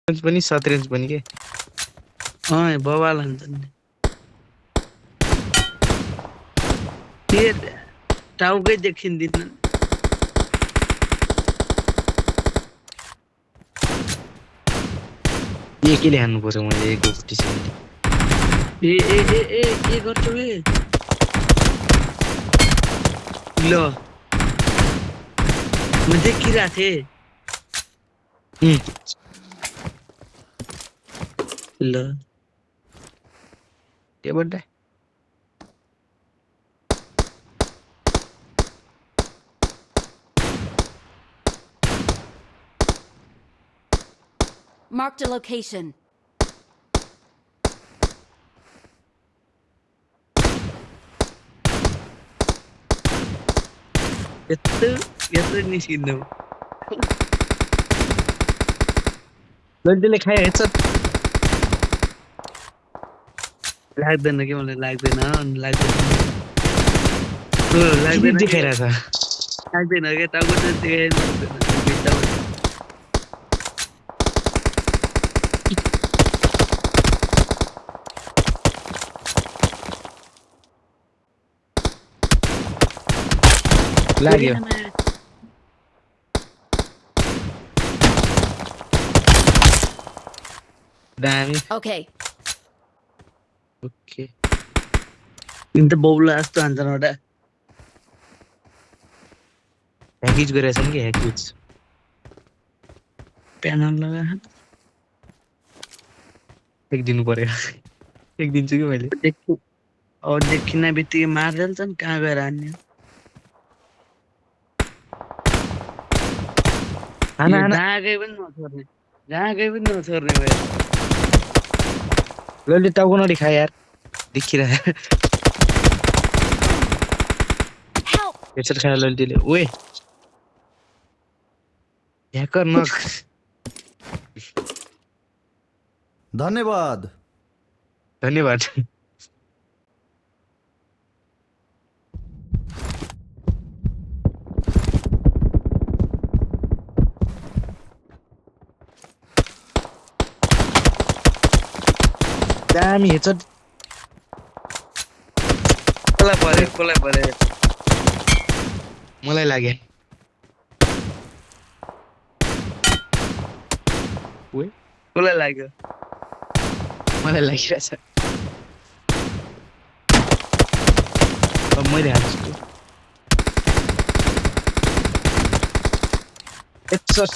पनि शतरन्ज पनि के बवाल हुन्छ नि के टाउकै देखिँदैन केले हान्नु पर्छ मैले एक 57 ए के गर्छौ ए ल म देखिरहेको थिएँ ल के बड्डा Marked a location. यत्रो निस्किनु लड्डीले खाइहाल्छ लाग्दैन के मलाई लाग्दैन देखाइरहेछ लाग्दैन के टाउको चाहिँ देखाइदैन लाग्यो दामी Okay. ओके इंत बौला जस्तो हान्छन् एउटा ह्याकिज गरेछन् कि ह्याकिज प्यानल लगा एक दिनु पर्यो एक दिन्छु कि मैले देखिन बित्तिकै मारिदिन्छन् कहाँ गएर हान्ने जहाँ गए पनि नछोड्ने भयो लल्ली टाउको नदिखा यार देखिरहे हेडसेट खायो लल्लीले ओए ह्याकर नक धन्यवाद धन्यवाद दामी हेडसेट कसलाई परे मलाई लाग्यो ओए कसलाई लाग्यो मलाई लागिरहेछ अब मैले हाल्छु हेडसेट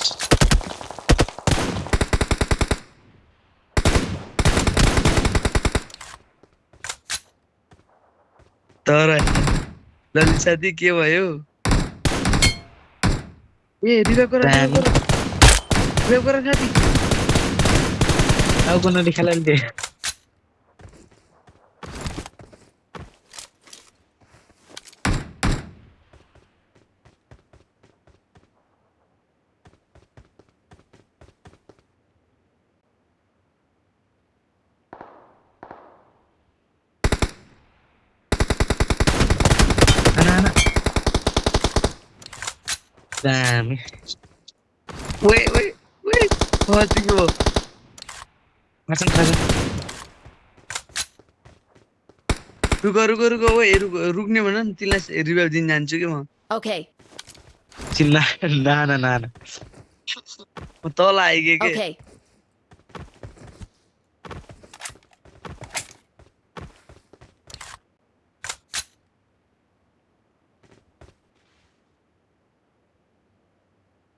तर ललित साथी के भयो ए रिभाइभ गर साथी टाउको नदिखा लल्ली दामी Wait. Hatiku. खाछन् रुको ओए रुक्ने भन न तिमीलाई रिभाइभ दिन जान्छु के म Okay. चिल्ला ना म तल आइगे के Okay.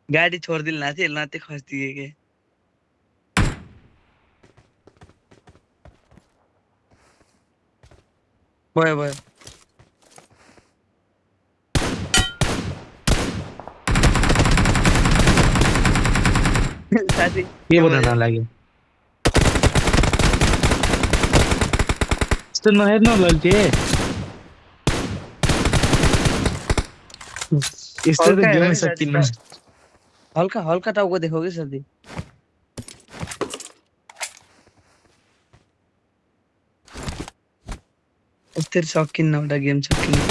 गाडी छोड्दिल नाथे लाते खस्दिए के भयो साथी के बनाउन लाग्यो यस्तो नहेर्नु लल्टे यस्तो त गेमै सकिन्न हल्का टाउको देखो के साथी यस्तै सकिन्न एउटा गेम सकिन्छ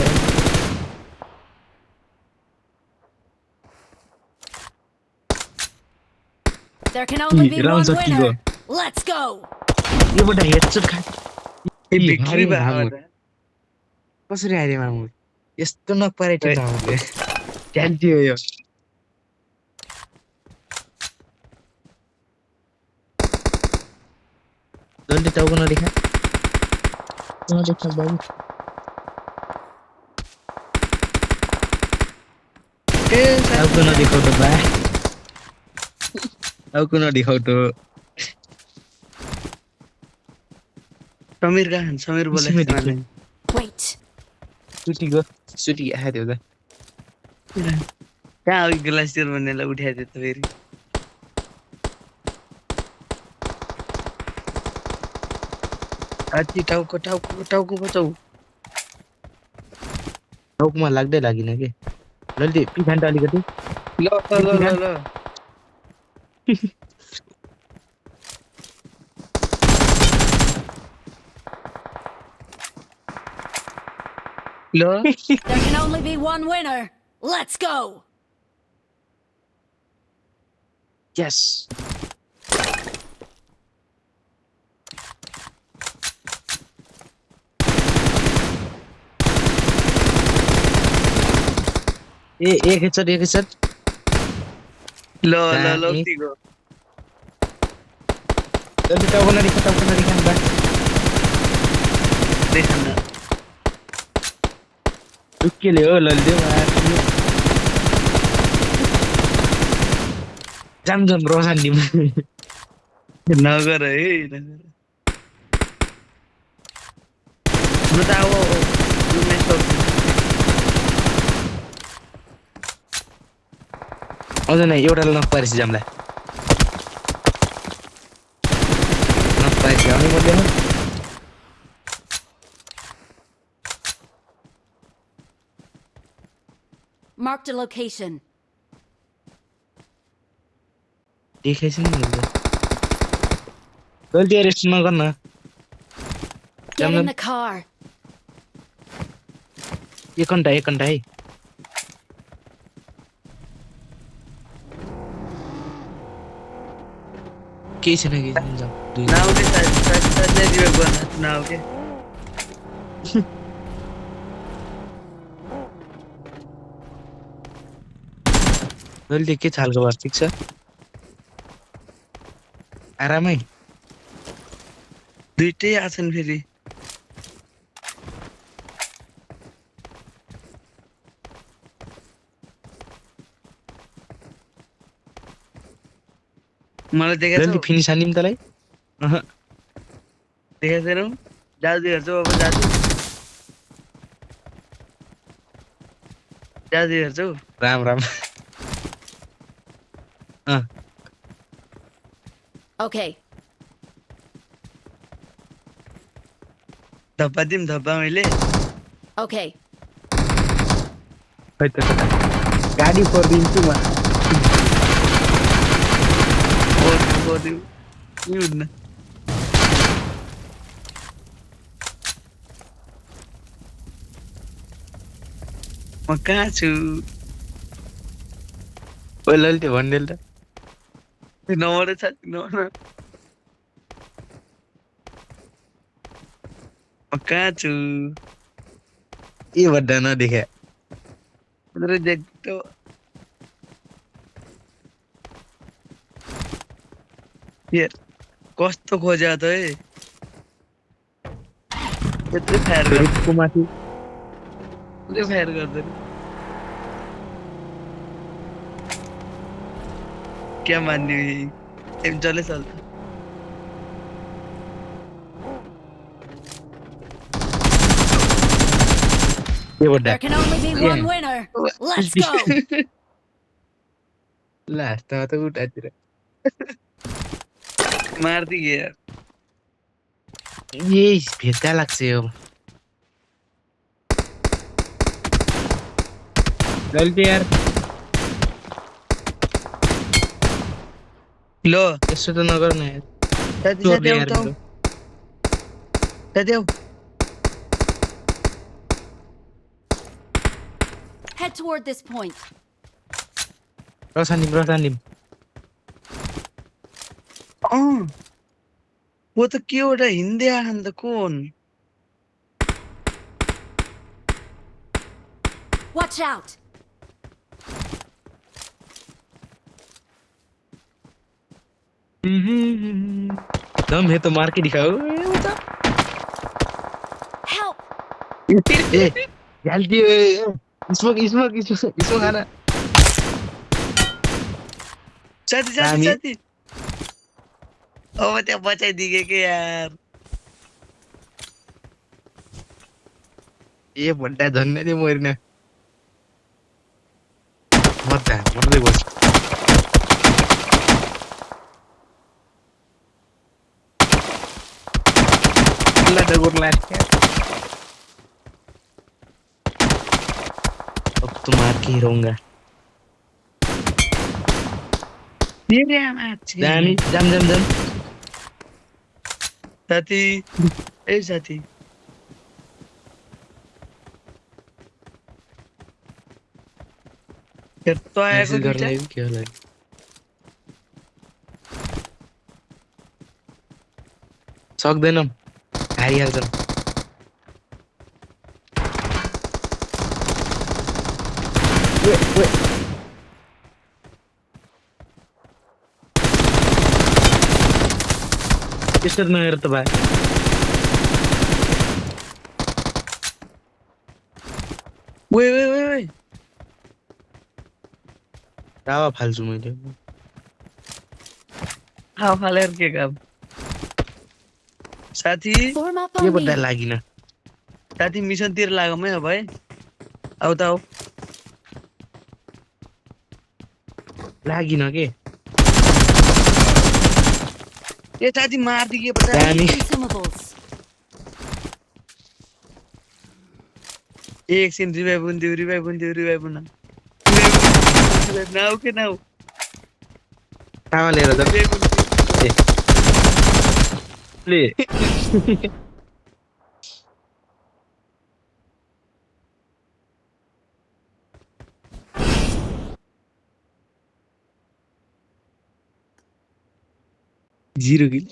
There can only be round one shot की winner. Let's go. ये बड़ा हेडशॉट खा ए ये भिक्ट्री भारी भयो मामुर कसरी आइरे मामुर यस्तो नपरेटे मामुरले क्यान्टी हो यो जल्दी टाउको नदेखा बाबु ए टाउको नदेखाउ त बा टाउको नदेखाउ त समीर कहाँ समीर बोले उसमें दिखे Wait. सुटी आयो त कहाँ हो ग्लासियर भन्नेलाई उठाइदियो त फेरि अति टाउको टाउको टाउको बचाउ टाउकोमा लाग्दै लागिन के जल्दी पिखान त अलिकति ल ल ल ल ल There can only be one winner. Let's go. Yes ए एकैचोट ल ल ल उतिको जल्दी टाउको नदेखा बा देखा न दुःखले हो लल्दियो जाम रोसान दिम नगर है नगर म त अब रुमै सक्छु अझ न एउटाले नक पारेछ जामलाई नक पारेछ आउनु पर्दैन Marked a location. देखेछ नि मैले जल्दी रेस्ट नगर्न Get in the car. एक घन्टा है केही छैन जाऊ नाउके साथ रिवाइभ गर्न नाउके जल्दी के छालको भर ठिक छ आरामै दुईटै आछन् फेरि मलाई देखाएको जल्दी फिनिस हानिम तलाई देखाएको छैनौ दाजु हेर्छौ अब दाजु हेर्छौ राम Okay. धप्पा दिम धप्पा मैले Okay. खै त गाडी पर्दिन्छु म हुन्न म कहाँ छु ओ लल्टे भन्देल त नम्बर छ नम्बर म कहाँ छु ए भन्दा नदेखे तर देख्दो यार कस्तो खोज्या त है यत्रो फायर रुखको माथि गर्दैन क्या मान्ने एम चले चल्छ के भन्दा There can only be one winner. Let's go. Last त उठातिर मार्दिए यार यही भेट्दा लाग्छ यो जल्दी यार लो यसो त नगर्नु यार साथी चोर्ने आऊ यार त मेरो। साथी आऊ Head toward this point. रसानिम वो त के एउटा हिँड्दै आएन त कोन Watch out! दम है तो मार के दिखाओ Help! ए जल्दी इसमें खाना साथी साथी हामी- साथी अब त्यहाँ बचाइदिए के यार ये बड्डा धन्य दे मरिन मर्दै बस अल्लाह डगोर लाश अब तो मार के ही रहूंगा मेरे आमा जानी जम साथी ए साथी तो आएको मैसेज दुईटा गर्न के होला सक्दैनौँ हारिहाल्छौँ त्यसरी नहेर त भाइ ओए दावा फाल्छु मैले हाउ फालेर के काम साथी Form up के on बड्डा me. लागिन साथी मिसनतिर लागौँ है अब है आऊ त आऊ लागिन के ए साथी मारिदिए पता I Danny. need consumables. एकछिन रिभाइभ हुन्थ्यो नाउ के नाउ तावा लिएर त ले जिरो किल